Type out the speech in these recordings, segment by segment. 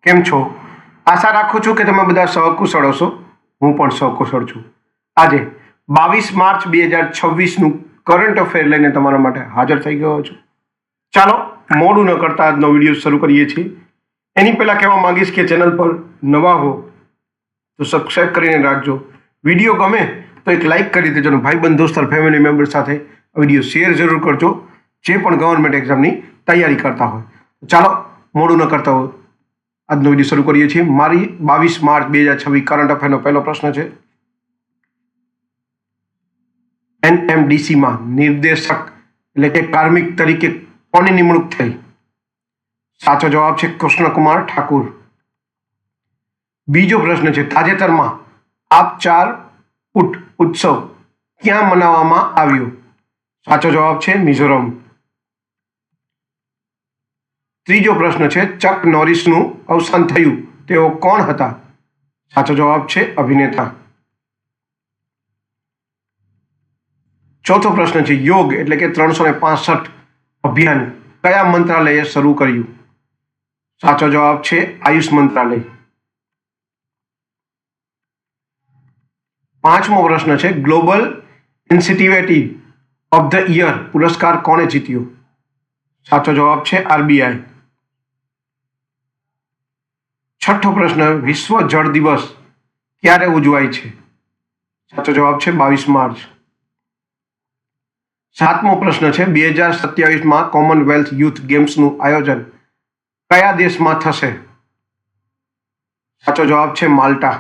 કેમ છો? આશા રાખું છું કે તમે બધા સહકુશળ હશો. હું પણ સહકુશળ છું. આજે 22 માર્ચ 2026નું કરંટ અફેર લઈને તમારા માટે હાજર થઈ ગયો છું. ચાલો મોડું ન કરતા આજનો વિડીયો શરૂ કરીએ છીએ. એની પહેલાં કહેવા માંગીશ કે ચેનલ પર નવા હો તો સબસ્ક્રાઈબ કરીને રાખજો. વિડીયો ગમે તો એક લાઇક કરી દેજો અને ભાઈબંધ દોસ્તાર ફેમિલી મેમ્બર સાથે વિડીયો શેર જરૂર કરજો જે પણ ગવર્મેન્ટ એક્ઝામની તૈયારી કરતા હોય. ચાલો મોડું ન કરતા હોય આજનો વિડીયો શરૂ કરીએ છીએ. મારી 22 માર્ચ 2026 કરંટ અફેરનો પહેલો પ્રશ્ન છે. NMDCમાં નિર્દેશક એટલે કે કાર્મિક તરીકે કોની નિમણૂક થઈ? સાચો જવાબ છે કૃષ્ણકુમાર ઠાકુર. બીજો પ્રશ્ન છે, તાજેતરમાં આબચાર ઊટ ઉત્સવ ક્યાં મનાવવામાં આવ્યો? સાચો જવાબ છે મિઝોરમ. ત્રીજો પ્રશ્ન છે, ચક નોરિસનું અવસાન થયું, તેઓ કોણ હતા? સાચો જવાબ છે અભિનેતા. ચોથો પ્રશ્ન છે, યોગ એટલે કે 365 અભિયાન કયા મંત્રાલયે શરૂ કર્યું? સાચો જવાબ છે આયુષ મંત્રાલય. પાંચમો પ્રશ્ન છે, ગ્લોબલ ઇન્સિટિવેટિવ ઓફ ધ યર પુરસ્કાર કોણે જીત્યો? સાચો જવાબ છે RBI. છઠ્ઠો પ્રશ્ન, વિશ્વ જળ દિવસ ક્યારે ઉજવાય છે? સાચો જવાબ છે 22 માર્ચ. સાતમો પ્રશ્ન છે, 2027માં કોમનવેલ્થ યુથ ગેમ્સનું આયોજન કયા દેશમાં થશે? સાચો જવાબ છે માલ્ટા.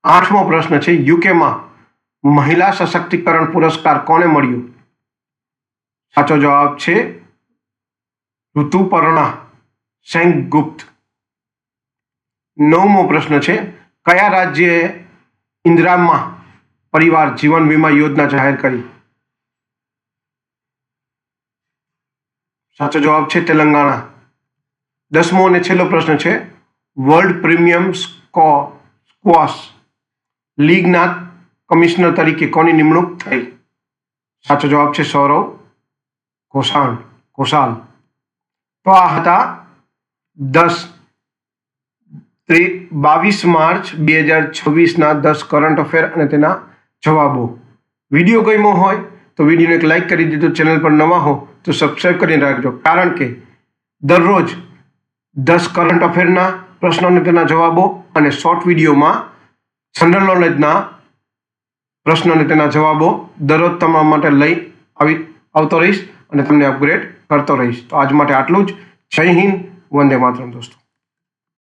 આઠમો પ્રશ્ન છે, યુકેમાં મહિલા સશક્તિકરણ પુરસ્કાર કોને મળ્યો? સાચો જવાબ છે ઋતુપર્ણા સેનગુપ્ત. નવમો પ્રશ્ન છે, કયા રાજ્યએ ઇન્દિરામાં પરિવાર જીવન વીમા યોજના જાહેર કરી? સાચો જવાબ છે તેલંગાણા. દસમો અને છેલ્લો પ્રશ્ન છે, વર્લ્ડ પ્રીમિયમ સ્ક્વોશ લીગના કમિશનર તરીકે કોની નિમણૂક થઈ? સાચો જવાબ છે સૌરવ ઘોષાલ. તો આ હતા 22 માર્ચ 2026ના 10 કરંટ અફેર અને તેના જવાબો. વિડીયો ગમ્યો હોય તો વિડીયોને એક લાઇક કરી દીધો. ચેનલ પર નવા હો તો સબસ્ક્રાઈબ કરીને રાખજો, કારણ કે દરરોજ 10 કરંટ અફેરના પ્રશ્નો અને તેના જવાબો અને શોર્ટ વિડીયોમાં જનરલ નોલેજના પ્રશ્નો અને તેના જવાબો દરરોજ તમારા માટે લઈ આવતો રહીશ અને તમને અપગ્રેડ કરતો રહીશ. તો આજ માટે આટલું જ. જય હિન્દ, વંદે માતરમ દોસ્તો.